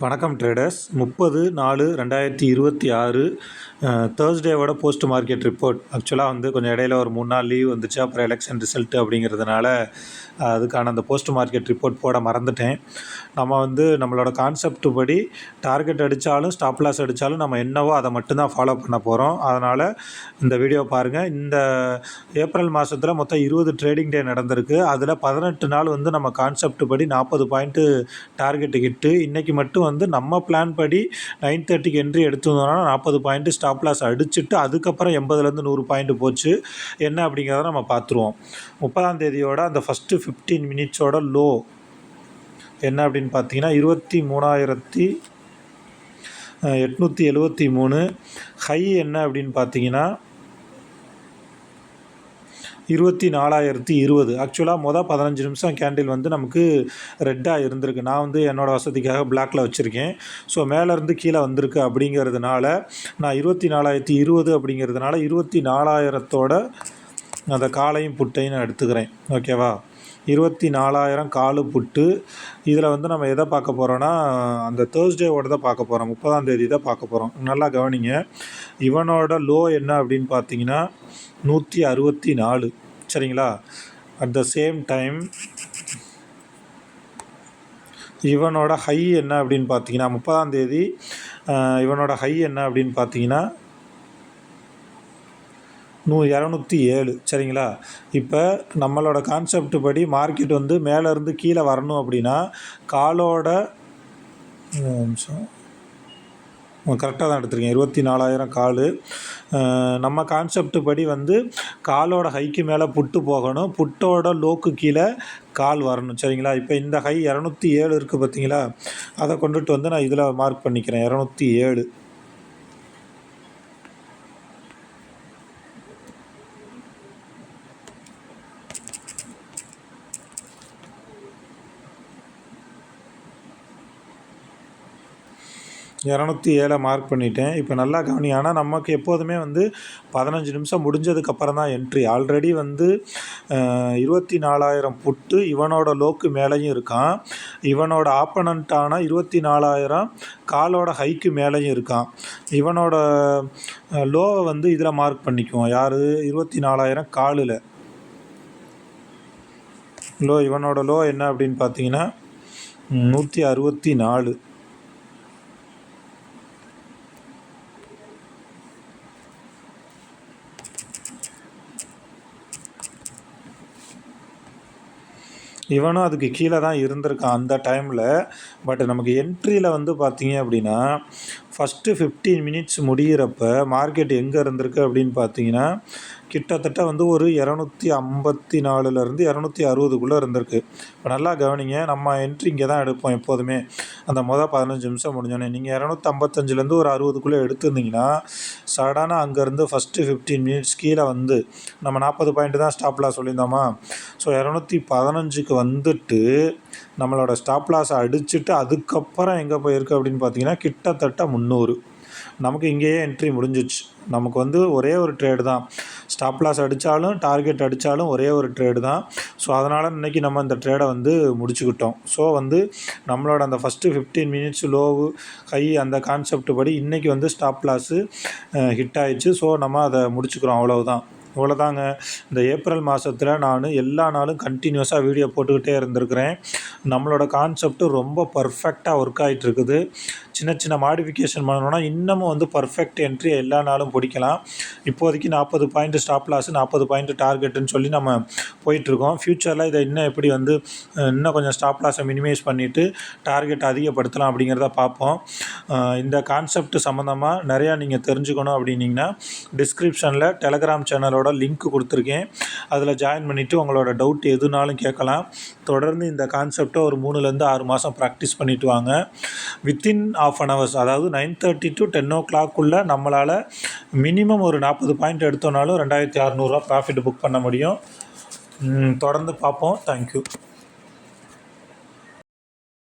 வணக்கம் ட்ரேடர்ஸ். 30/4/2026 தேர்ஸ்டேவோட post market report. ஆக்சுவலாக கொஞ்சம் இடையில ஒரு 3 நாள் லீவ் வந்துச்சு. அப்புறம் எலெக்ஷன் ரிசல்ட்டு அப்படிங்கிறதுனால அதுக்கான அந்த போஸ்ட் மார்க்கெட் ரிப்போர்ட் போட மறந்துட்டேன். நம்ம நம்மளோட கான்செப்ட் படி டார்கெட் அடித்தாலும் ஸ்டாப் லாஸ் அடித்தாலும் நம்ம என்னவோ அதை மட்டும்தான் ஃபாலோ பண்ண போகிறோம். அதனால் இந்த வீடியோ பாருங்கள். இந்த ஏப்ரல் மாதத்தில் மொத்தம் 20 ட்ரேடிங் டே நடந்திருக்கு. அதில் 18 நாள் நம்ம கான்செப்ட் படி 40 பாயிண்ட்டு டார்கெட்டு ஹிட்டு. இன்றைக்கி மட்டும் நம்ம பிளான் படி 9:30க்கு என்ட்ரி எடுத்துருந்தோம்னா 40 பாயிண்ட்டு ஸ்டாப் லாஸ் அடிச்சுட்டு அதுக்கப்புறம் 80லேருந்து 100 பாயிண்ட் போச்சு. என்ன அப்படிங்கிறத நம்ம பார்த்துருவோம். 30ஆம் தேதியோட அந்த ஃபஸ்ட்டு 15 மினிட்ஸோட லோ என்ன அப்படின்னு பார்த்தீங்கன்னா 23,873. ஹை என்ன அப்படின்னு பார்த்தீங்கன்னா 24,020. ஆக்சுவலாக 15 நிமிஷம் கேண்டில் நமக்கு ரெட்டாக இருந்திருக்கு. நான் என்னோடய வசதிக்காக பிளாக்கில் வச்சுருக்கேன். ஸோ மேலேருந்து கீழே வந்திருக்கு அப்படிங்கிறதுனால நான் 24,020 அப்படிங்கிறதுனால 24,000 அந்த காலையும் புட்டையும் நான் எடுத்துக்கிறேன். ஓகேவா? 24,000 காலு புட்டு. இதில் நம்ம எதை பார்க்க போகிறோன்னா அந்த தேர்ஸ்டேவோட தான் பார்க்க போகிறோம். 30ஆம் தேதி தான் பார்க்க போகிறோம். நல்லா கவனிங்க. இவனோட லோ என்ன அப்படின்னு பார்த்தீங்கன்னா 164. சரிங்களா? அட் த சேம் டைம் இவனோட ஹை என்ன அப்படின்னு பார்த்தீங்கன்னா 30ஆம் தேதி இவனோட ஹை என்ன அப்படின்னு பார்த்தீங்கன்னா 207. சரிங்களா? இப்போ நம்மளோட கான்செப்ட் படி மார்க்கெட் மேலேருந்து கீழே வரணும் அப்படின்னா காலோட நிமிஷம் கரெக்டாக தான் எடுத்துருக்கேன். 24,000 காலு. நம்ம கான்செப்ட் படி காலோட ஹைக்கு மேலே புட்டு போகணும். புட்டோட லோக்கு கீழே கால் வரணும். சரிங்களா? இப்போ இந்த ஹை 207 இருக்குது பார்த்தீங்களா? அதை கொண்டுட்டு நான் இதில் மார்க் பண்ணிக்கிறேன். 207. மார்க் பண்ணிட்டேன். இப்போ நல்லா கவனி. ஆனால் நமக்கு எப்போதுமே 15 நிமிஷம் முடிஞ்சதுக்கப்புறம் தான் என்ட்ரி. ஆல்ரெடி 24,000 புட்டு இவனோட லோக்கு மேலேயும் இருக்கான். இவனோட ஆப்பனண்ட்டான 24,000 காலோட ஹைக்கு மேலேயும் இருக்கான். இவனோட லோவை இதில் மார்க் பண்ணிக்குவோம். யார்? 24,000 காலில் லோ. இவனோட லோ என்ன அப்படின்னு பார்த்தீங்கன்னா 164. இவனும் அதுக்கு கீழே தான் இருந்திருக்கான் அந்த டைமில். பட் நமக்கு என்ட்ரியில் பார்த்தீங்க அப்படின்னா ஃபஸ்ட்டு 15 மினிட்ஸ் முடிகிறப்ப மார்க்கெட் எங்கே இருந்திருக்கு அப்படின்னு பார்த்தீங்கன்னா கிட்டத்தட்ட ஒரு 254லேருந்து 260க்குள்ளே இருந்திருக்கு. இப்போ நல்லா கவனிங்க. நம்ம என்ட்ரி இங்கே தான் எடுப்போம் எப்போதுமே. அந்த 15 நிமிஷம் முடிஞ்சோடனே நீங்கள் 255லேருந்து ஒரு 60க்குள்ளே எடுத்துருந்தீங்கன்னா சடனாக அங்கேருந்து ஃபஸ்ட்டு 15 மினிட்ஸ் கீழே நம்ம 40 பாயிண்ட் தான் ஸ்டாப் லாஸ் சொல்லியிருந்தோமா? ஸோ 215க்கு வந்துட்டு நம்மளோட ஸ்டாப் லாஸை அடிச்சுட்டு அதுக்கப்புறம் எங்கே போயிருக்கு அப்படின்னு பார்த்தீங்கன்னா கிட்டத்தட்ட 300. நமக்கு இங்கேயே என்ட்ரி முடிஞ்சிச்சு. நமக்கு ஒரே ஒரு ட்ரேடு தான். ஸ்டாப் லாஸ் அடித்தாலும் டார்கெட் அடித்தாலும் ஒரே ஒரு ட்ரேடு தான். ஸோ அதனால் இன்றைக்கி நம்ம இந்த ட்ரேடை முடிச்சுக்கிட்டோம். ஸோ நம்மளோட அந்த ஃபஸ்ட்டு 15 மினிட்ஸ் லோவு ஹை அந்த கான்செப்ட் படி இன்றைக்கி ஸ்டாப் லாஸு ஹிட் ஆயிடுச்சு. ஸோ நம்ம அதை முடிச்சுக்கிறோம். அவ்வளவுதான். இவ்வளோதாங்க. இந்த ஏப்ரல் மாதத்தில் நான் எல்லா நாளும் கண்டினியூஸாக வீடியோ போட்டுக்கிட்டே இருந்திருக்கிறேன். நம்மளோட கான்செப்ட்டு ரொம்ப பர்ஃபெக்டாக ஒர்க் ஆகிட்டுருக்குது. சின்ன சின்ன மாடிஃபிகேஷன் பண்ணணுன்னா இன்னமும் பர்ஃபெக்ட் என்ட்ரி எல்லா நாளும் பிடிக்கலாம். இப்போதைக்கு 40 பாயிண்ட் ஸ்டாப் லாஸு 40 பாயிண்ட் டார்கெட்டுன்னு சொல்லி நம்ம போயிட்டுருக்கோம். ஃப்யூச்சரில் இதை இன்னும் எப்படி இன்னும் கொஞ்சம் ஸ்டாப் லாஸை மினிமைஸ் பண்ணிவிட்டு டார்கெட் அதிகப்படுத்தலாம் அப்படிங்கிறத பார்ப்போம். இந்த கான்செப்ட் சம்மந்தமாக நிறையா நீங்கள் தெரிஞ்சுக்கணும் அப்படின்னிங்கன்னா டிஸ்கிரிப்ஷனில் டெலகிராம் சேனலோட லிங்க் கொடுத்துருக்கேன். அதில் ஜாயின் பண்ணிவிட்டு உங்களோட டவுட் எதுனாலும் கேட்கலாம். தொடர்ந்து இந்த கான்செப்டை ஒரு 3லேருந்து 6 மாதம் ப்ராக்டிஸ் பண்ணிவிட்டு வாங்க. வித்தின் ½ an hour, அதாவது 9:30 to 10 o'clock நம்மளால் மினிமம் ஒரு 40 பாயிண்ட் எடுத்தோம்னாலும் 2,600 ப்ராஃபிட் புக் பண்ண முடியும். தொடர்ந்து பார்ப்போம். தேங்க்யூ.